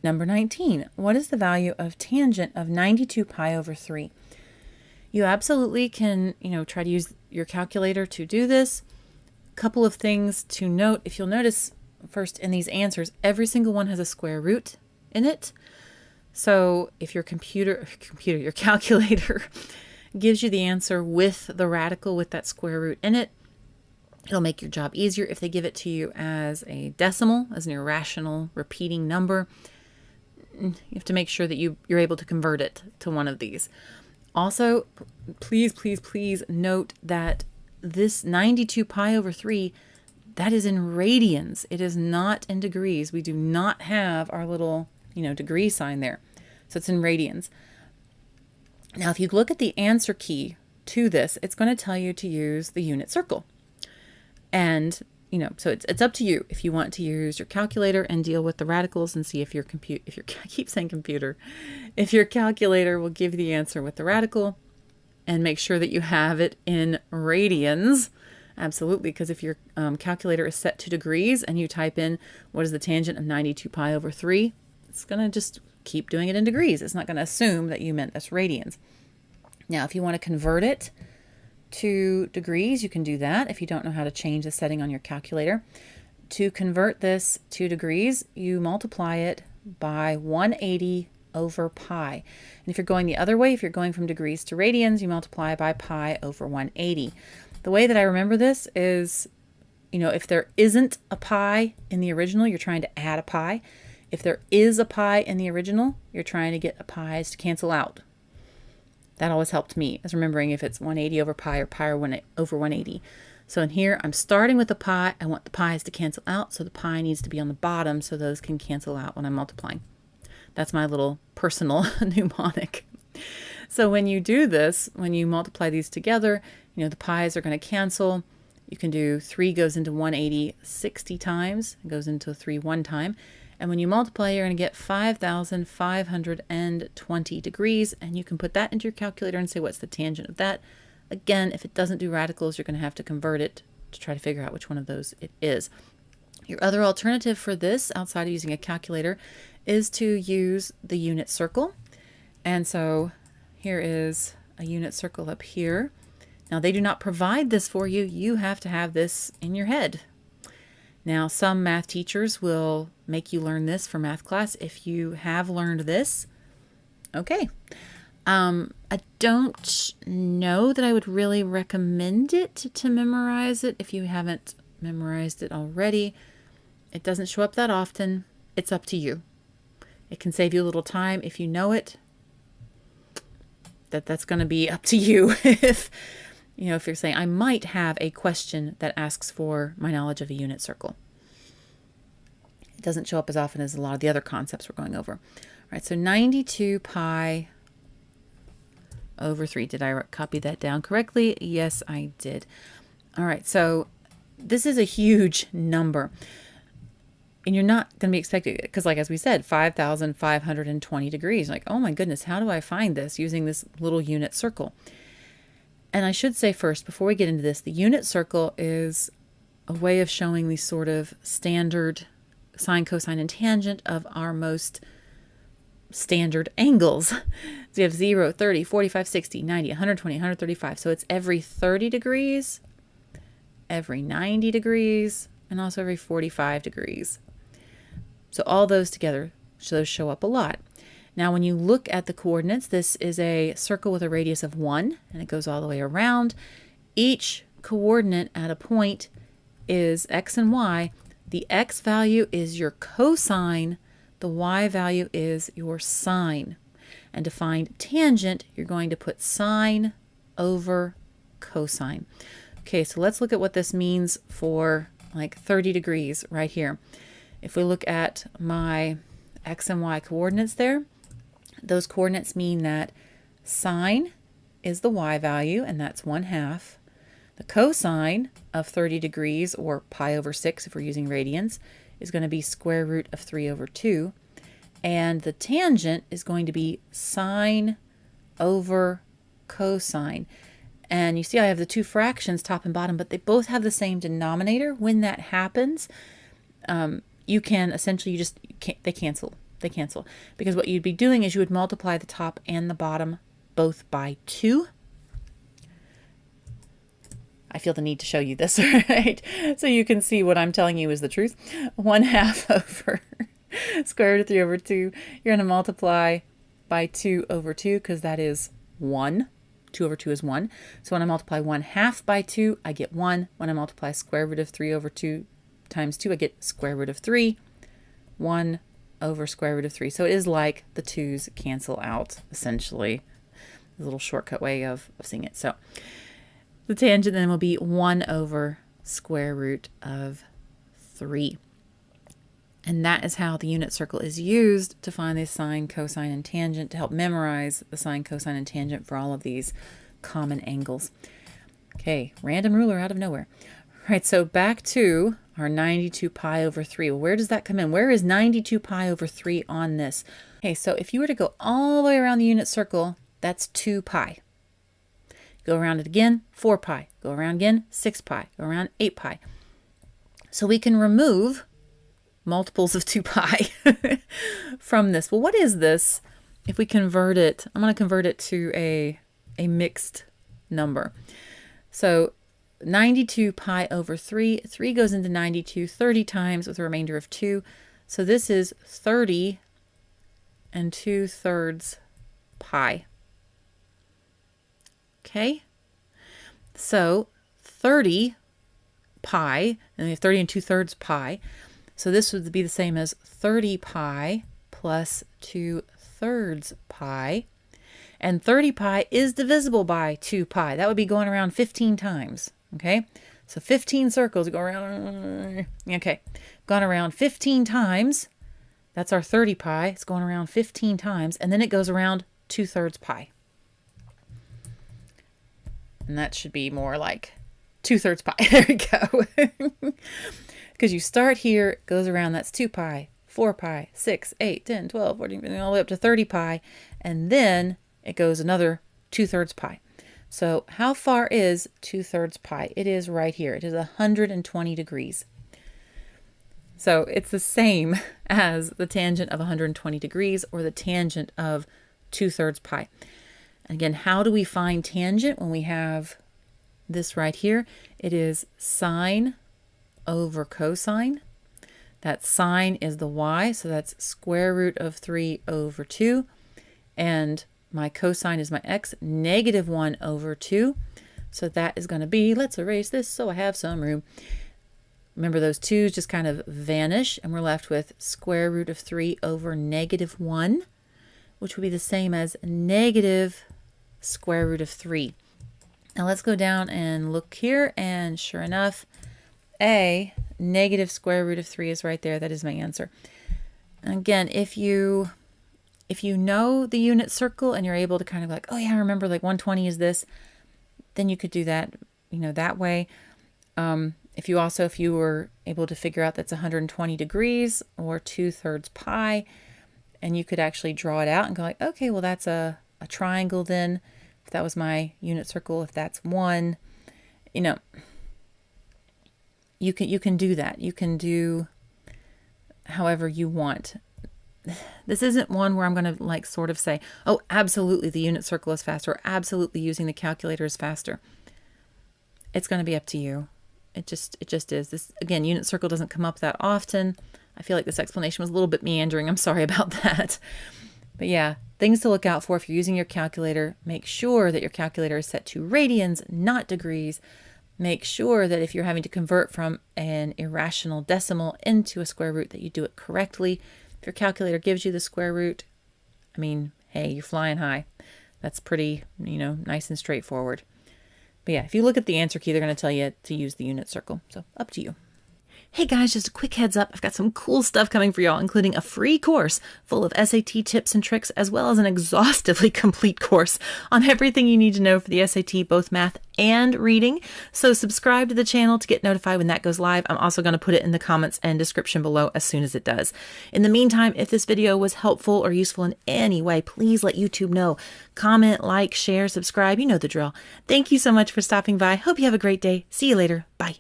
Number 19, what is the value of tangent of 92 pi over 3? You absolutely can, try to use your calculator to do this. Couple of things to note. If you'll notice, first in these answers, every single one has a square root in it. So if your your calculator gives you the answer with the radical with that square root in it, it'll make your job easier. If they give it to you as a decimal, as an irrational repeating number, you have to make sure that you're able to convert it to one of these. Also, please note that this 92 pi over 3, that is in radians. It is not in degrees. We do not have our little, degree sign there. So it's in radians. Now, if you look at the answer key to this, it's going to tell you to use the unit circle. And, so it's up to you if you want to use your calculator and deal with the radicals and see if your I keep saying computer, if your calculator will give you the answer with the radical, and make sure that you have it in radians. Absolutely, because if your calculator is set to degrees and you type in what is the tangent of 92 pi over 3, it's going to just keep doing it in degrees. It's not going to assume that you meant that's radians. Now, if you want to convert it to degrees, you can do that if you don't know how to change the setting on your calculator. To convert this to degrees, you multiply it by 180 over pi. And if you're going the other way, if you're going from degrees to radians, you multiply by pi over 180. The way that I remember this is, if there isn't a pi in the original, you're trying to add a pi. If there is a pi in the original, you're trying to get a pi's to cancel out. That always helped me, as remembering if it's 180 over pi or pi over 180. So in here, I'm starting with a pi. I want the pi's to cancel out, so the pi needs to be on the bottom so those can cancel out when I'm multiplying. That's my little personal mnemonic. So when you do this, when you multiply these together, the pi's are going to cancel. You can do 3 goes into 180 60 times, it goes into 3 one time. And when you multiply, you're going to get 5,520 degrees, and you can put that into your calculator and say, what's the tangent of that? Again, if it doesn't do radicals, you're going to have to convert it to try to figure out which one of those it is. Your other alternative for this, outside of using a calculator, is to use the unit circle. And so here is a unit circle up here. Now, they do not provide this for you. You have to have this in your head. Now, some math teachers will make you learn this for math class. If you have learned this, okay. I don't know that I would really recommend it to memorize it if you haven't memorized it already. It doesn't show up that often. It's up to you. It can save you a little time if you know it. That's going to be up to you. If you're saying, I might have a question that asks for my knowledge of a unit circle. It doesn't show up as often as a lot of the other concepts we're going over. All right, so 92 pi over 3. Did I copy that down correctly? Yes, I did. All right, so this is a huge number. And you're not going to be expected, because as we said, 5,520 degrees. Like, oh my goodness, how do I find this using this little unit circle? And I should say first, before we get into this, the unit circle is a way of showing these sort of standard sine, cosine, and tangent of our most standard angles. So you have 0, 30, 45, 60, 90, 120, 135. So it's every 30 degrees, every 90 degrees, and also every 45 degrees. So all those together, those show up a lot. Now, when you look at the coordinates, this is a circle with a radius of 1, and it goes all the way around. Each coordinate at a point is x and y. The x value is your cosine. The y value is your sine. And to find tangent, you're going to put sine over cosine. Okay, so let's look at what this means for 30 degrees right here. If we look at my x and y coordinates there, those coordinates mean that sine is the y value, and that's 1/2. The cosine of 30 degrees, or pi over 6 if we're using radians, is going to be square root of 3 over 2. And the tangent is going to be sine over cosine. And you see I have the two fractions, top and bottom, but they both have the same denominator. When that happens, you can essentially, they cancel. they cancel. Because what you'd be doing is you would multiply the top and the bottom both by 2. I feel the need to show you this, right? So you can see what I'm telling you is the truth. 1/2 over square root of 3 over 2. You're going to multiply by 2 over 2 because that is 1. 2 over 2 is 1. So when I multiply 1/2 by 2, I get 1. When I multiply square root of 3 over 2 times 2, I get square root of 3. 1 over square root of 3. So it is like the 2's cancel out, essentially. A little shortcut way of seeing it. So the tangent then will be 1 over square root of 3. And that is how the unit circle is used to find the sine, cosine, and tangent, to help memorize the sine, cosine, and tangent for all of these common angles. Okay, random ruler out of nowhere. All right, so back to our 92 pi over 3. Well, where does that come in? Where is 92 pi over 3 on this? Okay, so if you were to go all the way around the unit circle, that's 2 pi. Go around it again, 4 pi. Go around again, 6 pi. Go around 8 pi. So we can remove multiples of 2 pi from this. Well, what is this if we convert it? I'm going to convert it to a mixed number. So 92 pi over 3. 3 goes into 92 30 times with a remainder of 2. So this is 30 2/3 pi. Okay, so 30 pi, and we have 30 2/3 pi. So this would be the same as 30 pi plus 2/3 pi. And 30 pi is divisible by 2 pi. That would be going around 15 times. Okay, so 15 circles go around. Okay, gone around 15 times. That's our 30 pi. It's going around 15 times. And then it goes around 2/3 pi. And that should be more like 2/3 pi. There we go. Because you start here, it goes around, that's 2 pi, 4 pi, 6, 8, 10, 12, 14, all the way up to 30 pi. And then it goes another 2/3 pi. So how far is 2/3 pi? It is right here. It is 120 degrees. So it's the same as the tangent of 120 degrees or the tangent of 2/3 pi. Again, how do we find tangent when we have this right here? It is sine over cosine. That sine is the y, so that's square root of 3 over 2. And my cosine is my x, negative 1 over 2. So that is going to be, let's erase this so I have some room. Remember, those 2's just kind of vanish, and we're left with square root of 3 over negative 1, which would be the same as negative square root of 3. Now let's go down and look here, and sure enough, a negative square root of 3 is right there. That is my answer. And again, if you know the unit circle and you're able to kind of like, oh yeah, I remember like 120 is this, then you could do that, that way. If you were able to figure out that's 120 degrees or 2/3 pi, and you could actually draw it out and go like, okay, well that's a triangle then. If that was my unit circle, if that's 1, you can do that. You can do however you want. This isn't one where I'm going to like sort of say, oh, absolutely the unit circle is faster, or absolutely using the calculator is faster. It's going to be up to you. It just is. This, again, unit circle doesn't come up that often. I feel like this explanation was a little bit meandering. I'm sorry about that. But yeah, things to look out for if you're using your calculator. Make sure that your calculator is set to radians, not degrees. Make sure that if you're having to convert from an irrational decimal into a square root, that you do it correctly. If your calculator gives you the square root, I mean, hey, you're flying high. That's pretty, nice and straightforward. But yeah, if you look at the answer key, they're going to tell you to use the unit circle. So up to you. Hey guys, just a quick heads up. I've got some cool stuff coming for y'all, including a free course full of SAT tips and tricks, as well as an exhaustively complete course on everything you need to know for the SAT, both math and reading. So subscribe to the channel to get notified when that goes live. I'm also going to put it in the comments and description below as soon as it does. In the meantime, if this video was helpful or useful in any way, please let YouTube know. Comment, like, share, subscribe. You know the drill. Thank you so much for stopping by. Hope you have a great day. See you later. Bye.